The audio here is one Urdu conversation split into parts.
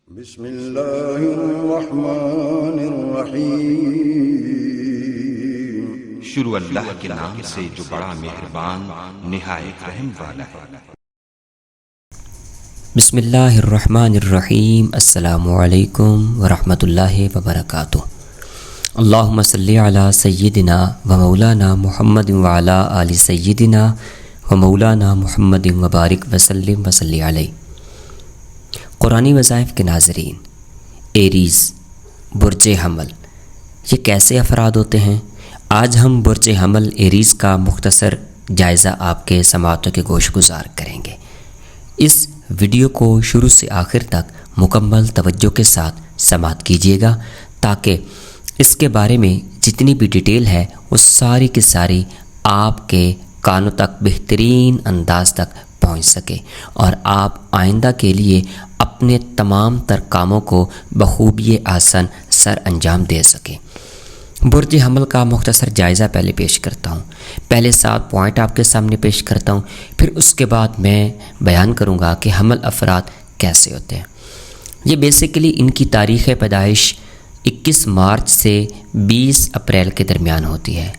بسم اللہ الرحمن الرحیم۔ شروع اللہ کے نام سے جو بڑا مہربان نہایت رحم والا ہے۔ بسم اللہ الرحمن الرحیم۔ السلام علیکم ورحمۃ اللہ وبرکاتہ۔ اللہم صلی علی سیدنا و مولانا محمد وعلی آل سیدنا و مولانا محمد وبارک وسلم وصلی علیہ۔ قرآنی وظائف کے ناظرین، ایریز برج حمل یہ کیسے افراد ہوتے ہیں؟ آج ہم برج حمل ایریز کا مختصر جائزہ آپ کے سماعتوں کے گوش گزار کریں گے۔ اس ویڈیو کو شروع سے آخر تک مکمل توجہ کے ساتھ سماعت کیجیے گا تاکہ اس کے بارے میں جتنی بھی ڈیٹیل ہے وہ ساری کی ساری آپ کے کانوں تک بہترین انداز تک پہنچ سکے اور آپ آئندہ کے لیے اپنے تمام تر کاموں کو بخوبی آسان سر انجام دے سکیں۔ برج حمل کا مختصر جائزہ پہلے پیش کرتا ہوں، پہلے 7 پوائنٹ آپ کے سامنے پیش کرتا ہوں، پھر اس کے بعد میں بیان کروں گا کہ حمل افراد کیسے ہوتے ہیں۔ یہ بیسیکلی ان کی تاریخ پیدائش 21 مارچ سے 20 اپریل کے درمیان ہوتی ہے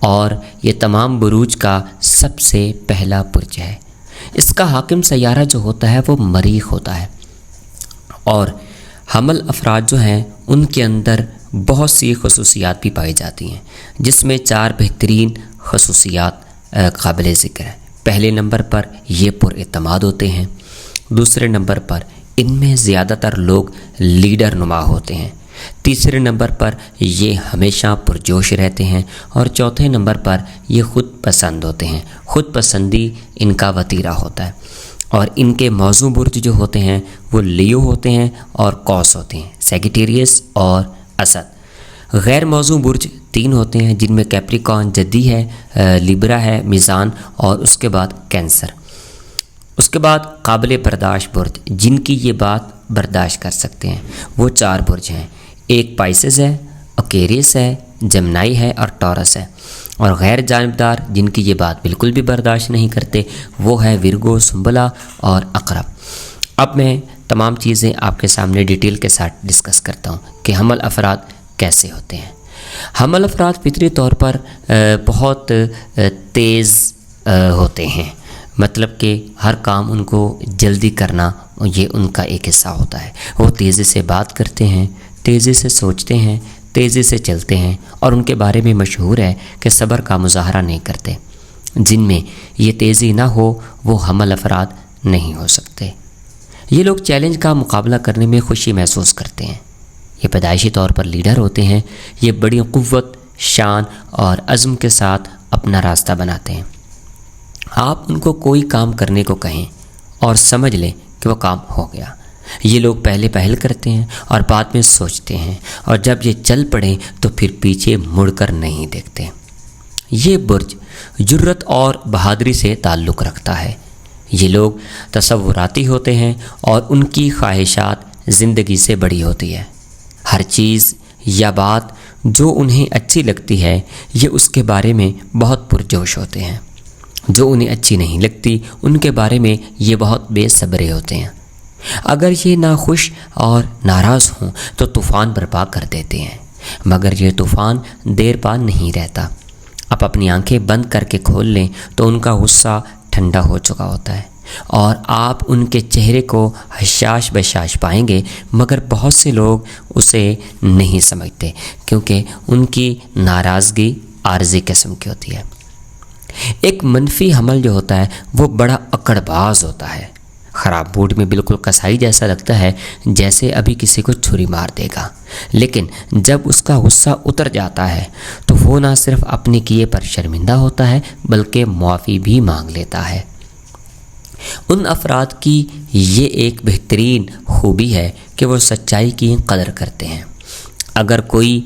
اور یہ تمام بروج کا سب سے پہلا برج ہے۔ اس کا حاکم سیارہ جو ہوتا ہے وہ مریخ ہوتا ہے اور حمل افراد جو ہیں ان کے اندر بہت سی خصوصیات بھی پائی جاتی ہیں، جس میں 4 بہترین خصوصیات قابل ذکر ہیں۔ پہلے نمبر پر یہ پر اعتماد ہوتے ہیں، دوسرے نمبر پر ان میں زیادہ تر لوگ لیڈر نما ہوتے ہیں، تیسرے نمبر پر یہ ہمیشہ پرجوش رہتے ہیں اور چوتھے نمبر پر یہ خود پسند ہوتے ہیں۔ خود پسندی ان کا وتیرہ ہوتا ہے اور ان کے موزوں برج جو ہوتے ہیں وہ لیو ہوتے ہیں اور قوس ہوتے ہیں، سیگیٹیریس اور اسد۔ غیر موزوں برج 3 ہوتے ہیں جن میں کیپریکارن جدی ہے، لیبرا ہے، میزان اور اس کے بعد کینسر۔ اس کے بعد قابل برداشت برج جن کی یہ بات برداشت کر سکتے ہیں وہ 4 برج ہیں، ایک پائسز ہے، اکیریس ہے، جمنائی ہے اور ٹورس ہے، اور غیر جانبدار جن کی یہ بات بالکل بھی برداشت نہیں کرتے وہ ہے ورگو، سنبلا اور عقرب۔ اب میں تمام چیزیں آپ کے سامنے ڈیٹیل کے ساتھ ڈسکس کرتا ہوں کہ حمل افراد کیسے ہوتے ہیں۔ حمل افراد فطری طور پر بہت تیز ہوتے ہیں، مطلب کہ ہر کام ان کو جلدی کرنا یہ ان کا ایک حصہ ہوتا ہے۔ وہ تیزی سے بات کرتے ہیں، تیزی سے سوچتے ہیں، تیزی سے چلتے ہیں اور ان کے بارے میں مشہور ہے کہ صبر کا مظاہرہ نہیں کرتے۔ جن میں یہ تیزی نہ ہو وہ حمل افراد نہیں ہو سکتے۔ یہ لوگ چیلنج کا مقابلہ کرنے میں خوشی محسوس کرتے ہیں۔ یہ پیدائشی طور پر لیڈر ہوتے ہیں، یہ بڑی قوت، شان اور عزم کے ساتھ اپنا راستہ بناتے ہیں۔ آپ ان کو کوئی کام کرنے کو کہیں اور سمجھ لیں کہ وہ کام ہو گیا۔ یہ لوگ پہلے پہل کرتے ہیں اور بعد میں سوچتے ہیں اور جب یہ چل پڑیں تو پھر پیچھے مڑ کر نہیں دیکھتے۔ یہ برج جرت اور بہادری سے تعلق رکھتا ہے۔ یہ لوگ تصوراتی ہوتے ہیں اور ان کی خواہشات زندگی سے بڑی ہوتی ہے۔ ہر چیز یا بات جو انہیں اچھی لگتی ہے یہ اس کے بارے میں بہت پرجوش ہوتے ہیں، جو انہیں اچھی نہیں لگتی ان کے بارے میں یہ بہت بے صبرے ہوتے ہیں۔ اگر یہ ناخوش اور ناراض ہوں تو طوفان برپا کر دیتے ہیں، مگر یہ طوفان دیر پا نہیں رہتا۔ آپ اپنی آنکھیں بند کر کے کھول لیں تو ان کا غصہ ٹھنڈا ہو چکا ہوتا ہے اور آپ ان کے چہرے کو حشاش بشاش پائیں گے، مگر بہت سے لوگ اسے نہیں سمجھتے کیونکہ ان کی ناراضگی عارضی قسم کی ہوتی ہے۔ ایک منفی حمل جو ہوتا ہے وہ بڑا اکڑ باز ہوتا ہے، خراب موڈ میں بالکل کسائی جیسا لگتا ہے، جیسے ابھی کسی کو چھری مار دے گا، لیکن جب اس کا غصہ اتر جاتا ہے تو وہ نہ صرف اپنے کیے پر شرمندہ ہوتا ہے بلکہ معافی بھی مانگ لیتا ہے۔ ان افراد کی یہ ایک بہترین خوبی ہے کہ وہ سچائی کی قدر کرتے ہیں۔ اگر کوئی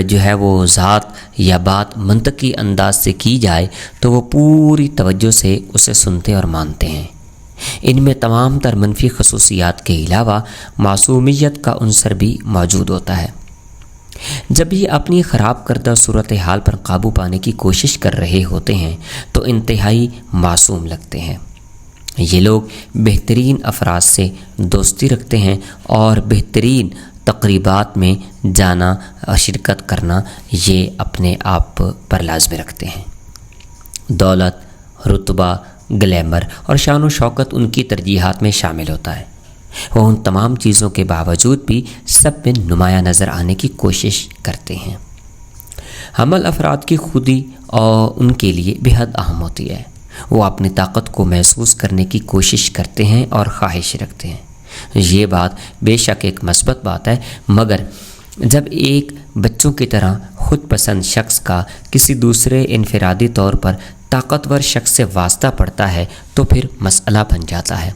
جو ہے وہ ذات یا بات منطقی انداز سے کی جائے تو وہ پوری توجہ سے اسے سنتے اور مانتے ہیں۔ ان میں تمام تر منفی خصوصیات کے علاوہ معصومیت کا عنصر بھی موجود ہوتا ہے۔ جب یہ اپنی خراب کردہ صورتحال پر قابو پانے کی کوشش کر رہے ہوتے ہیں تو انتہائی معصوم لگتے ہیں۔ یہ لوگ بہترین افراد سے دوستی رکھتے ہیں اور بہترین تقریبات میں جانا اور شرکت کرنا یہ اپنے آپ پر لازمی رکھتے ہیں۔ دولت، رتبہ، گلیمر اور شان و شوکت ان کی ترجیحات میں شامل ہوتا ہے۔ وہ ان تمام چیزوں کے باوجود بھی سب میں نمایاں نظر آنے کی کوشش کرتے ہیں۔ حمل افراد کی خودی اور ان کے لیے بے حد اہم ہوتی ہے۔ وہ اپنی طاقت کو محسوس کرنے کی کوشش کرتے ہیں اور خواہش رکھتے ہیں۔ یہ بات بے شک ایک مثبت بات ہے، مگر جب ایک بچوں کی طرح خود پسند شخص کا کسی دوسرے انفرادی طور پر طاقتور شخص سے واسطہ پڑتا ہے تو پھر مسئلہ بن جاتا ہے۔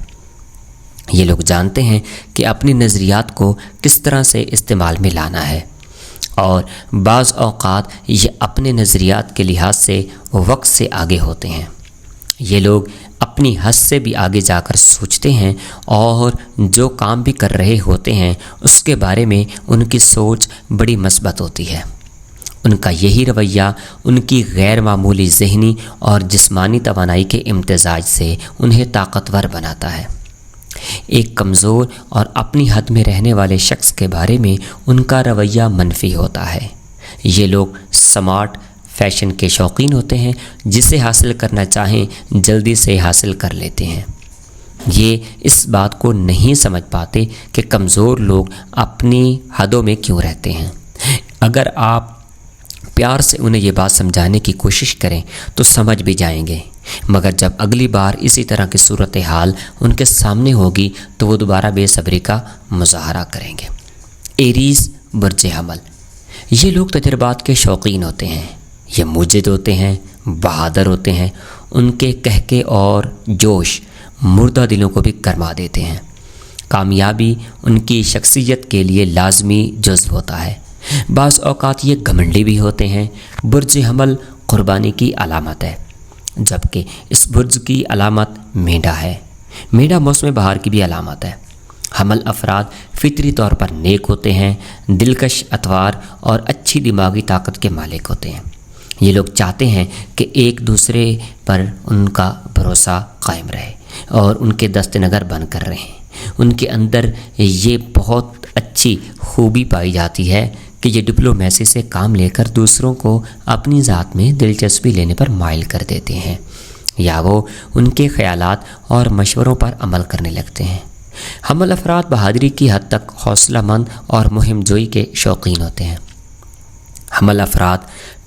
یہ لوگ جانتے ہیں کہ اپنی نظریات کو کس طرح سے استعمال میں لانا ہے، اور بعض اوقات یہ اپنے نظریات کے لحاظ سے وقت سے آگے ہوتے ہیں۔ یہ لوگ اپنی حد سے بھی آگے جا کر سوچتے ہیں اور جو کام بھی کر رہے ہوتے ہیں اس کے بارے میں ان کی سوچ بڑی مثبت ہوتی ہے۔ ان کا یہی رویہ ان کی غیر معمولی ذہنی اور جسمانی توانائی کے امتزاج سے انہیں طاقتور بناتا ہے۔ ایک کمزور اور اپنی حد میں رہنے والے شخص کے بارے میں ان کا رویہ منفی ہوتا ہے۔ یہ لوگ سمارٹ فیشن کے شوقین ہوتے ہیں، جسے حاصل کرنا چاہیں جلدی سے حاصل کر لیتے ہیں۔ یہ اس بات کو نہیں سمجھ پاتے کہ کمزور لوگ اپنی حدوں میں کیوں رہتے ہیں۔ اگر آپ پیار سے انہیں یہ بات سمجھانے کی کوشش کریں تو سمجھ بھی جائیں گے، مگر جب اگلی بار اسی طرح کی صورتحال ان کے سامنے ہوگی تو وہ دوبارہ بے صبری کا مظاہرہ کریں گے۔ ایریز برج حمل، یہ لوگ تجربات کے شوقین ہوتے ہیں۔ یہ مجد ہوتے ہیں، بہادر ہوتے ہیں۔ ان کے کہکے اور جوش مردہ دلوں کو بھی گرما دیتے ہیں۔ کامیابی ان کی شخصیت کے لیے لازمی جزو ہوتا ہے۔ بعض اوقات یہ گھمنڈی بھی ہوتے ہیں۔ برج حمل قربانی کی علامت ہے، جبکہ اس برج کی علامت مینڈا ہے۔ مینڈا موسم بہار کی بھی علامت ہے۔ حمل افراد فطری طور پر نیک ہوتے ہیں، دلکش اطوار اور اچھی دماغی طاقت کے مالک ہوتے ہیں۔ یہ لوگ چاہتے ہیں کہ ایک دوسرے پر ان کا بھروسہ قائم رہے اور ان کے دست نگر بن کر رہیں۔ ان کے اندر یہ بہت اچھی خوبی پائی جاتی ہے کہ یہ ڈپلومیسی سے کام لے کر دوسروں کو اپنی ذات میں دلچسپی لینے پر مائل کر دیتے ہیں، یا وہ ان کے خیالات اور مشوروں پر عمل کرنے لگتے ہیں۔ حمل افراد بہادری کی حد تک حوصلہ مند اور مہم جوئی کے شوقین ہوتے ہیں۔ حمل افراد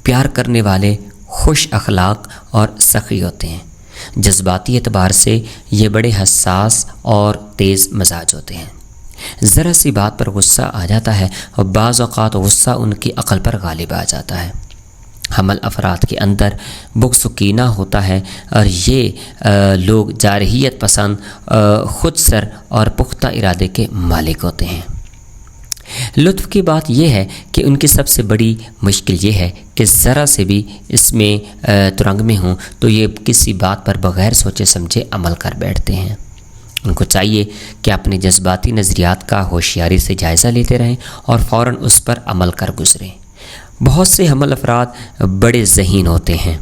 پیار کرنے والے، خوش اخلاق اور سخی ہوتے ہیں۔ جذباتی اعتبار سے یہ بڑے حساس اور تیز مزاج ہوتے ہیں۔ ذرا سی بات پر غصہ آ جاتا ہے اور بعض اوقات غصہ ان کی عقل پر غالب آ جاتا ہے۔ حمل افراد کے اندر بغض و کینہ ہوتا ہے اور یہ لوگ جارحیت پسند، خود سر اور پختہ ارادے کے مالک ہوتے ہیں۔ لطف کی بات یہ ہے کہ ان کی سب سے بڑی مشکل یہ ہے کہ ذرا سے بھی اس میں ترنگ میں ہوں تو یہ کسی بات پر بغیر سوچے سمجھے عمل کر بیٹھتے ہیں۔ ان کو چاہیے کہ اپنے جذباتی نظریات کا ہوشیاری سے جائزہ لیتے رہیں اور فوراً اس پر عمل کر گزریں۔ بہت سے حمل افراد بڑے ذہین ہوتے ہیں،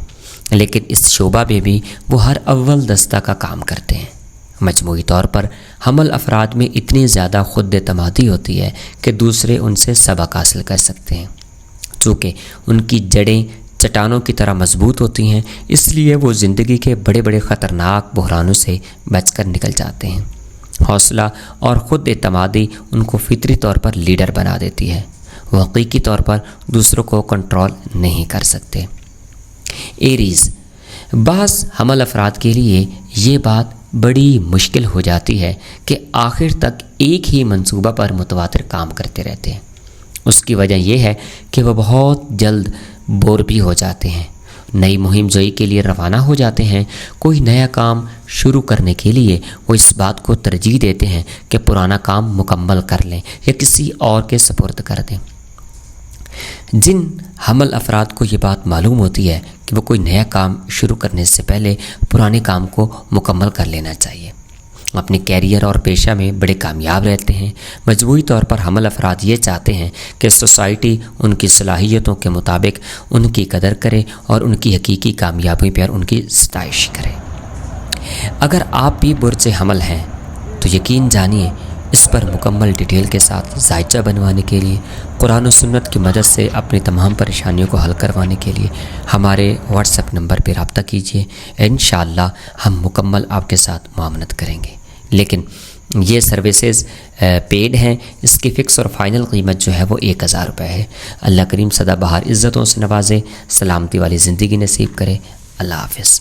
لیکن اس شعبہ میں بھی وہ ہر اول دستہ کا کام کرتے ہیں۔ مجموعی طور پر حمل افراد میں اتنی زیادہ خود اعتمادی ہوتی ہے کہ دوسرے ان سے سبق حاصل کر سکتے ہیں۔ چونکہ ان کی جڑیں چٹانوں کی طرح مضبوط ہوتی ہیں، اس لیے وہ زندگی کے بڑے بڑے خطرناک بحرانوں سے بچ کر نکل جاتے ہیں۔ حوصلہ اور خود اعتمادی ان کو فطری طور پر لیڈر بنا دیتی ہے۔ وہ حقیقی طور پر دوسروں کو کنٹرول نہیں کر سکتے۔ ایریز، بعض حمل افراد کے لیے یہ بات بڑی مشکل ہو جاتی ہے کہ آخر تک ایک ہی منصوبہ پر متواتر کام کرتے رہتے ہیں۔ اس کی وجہ یہ ہے کہ وہ بہت جلد بور بھی ہو جاتے ہیں۔ نئی مہم جوئی کے لیے روانہ ہو جاتے ہیں۔ کوئی نیا کام شروع کرنے کے لیے وہ اس بات کو ترجیح دیتے ہیں کہ پرانا کام مکمل کر لیں یا کسی اور کے سپرد کر دیں۔ جن حمل افراد کو یہ بات معلوم ہوتی ہے کہ وہ کوئی نیا کام شروع کرنے سے پہلے پرانے کام کو مکمل کر لینا چاہیے، اپنے کیریئر اور پیشہ میں بڑے کامیاب رہتے ہیں۔ مجموعی طور پر حمل افراد یہ چاہتے ہیں کہ سوسائٹی ان کی صلاحیتوں کے مطابق ان کی قدر کرے اور ان کی حقیقی کامیابی پر ان کی ستائش کرے۔ اگر آپ بھی برج حمل ہیں تو یقین جانیے اس پر مکمل ڈیٹیل کے ساتھ ذائچہ بنوانے کے لیے، قرآن و سنت کی مدد سے اپنی تمام پریشانیوں کو حل کروانے کے لیے ہمارے واٹس ایپ نمبر پہ رابطہ کیجیے۔ انشاءاللہ ہم مکمل آپ کے ساتھ معاونت کریں گے، لیکن یہ سروسز پیڈ ہیں۔ اس کی فکس اور فائنل قیمت جو ہے وہ 1000 روپے ہے۔ اللہ کریم سدا بہار عزتوں سے نوازے، سلامتی والی زندگی نصیب کرے۔ اللہ حافظ۔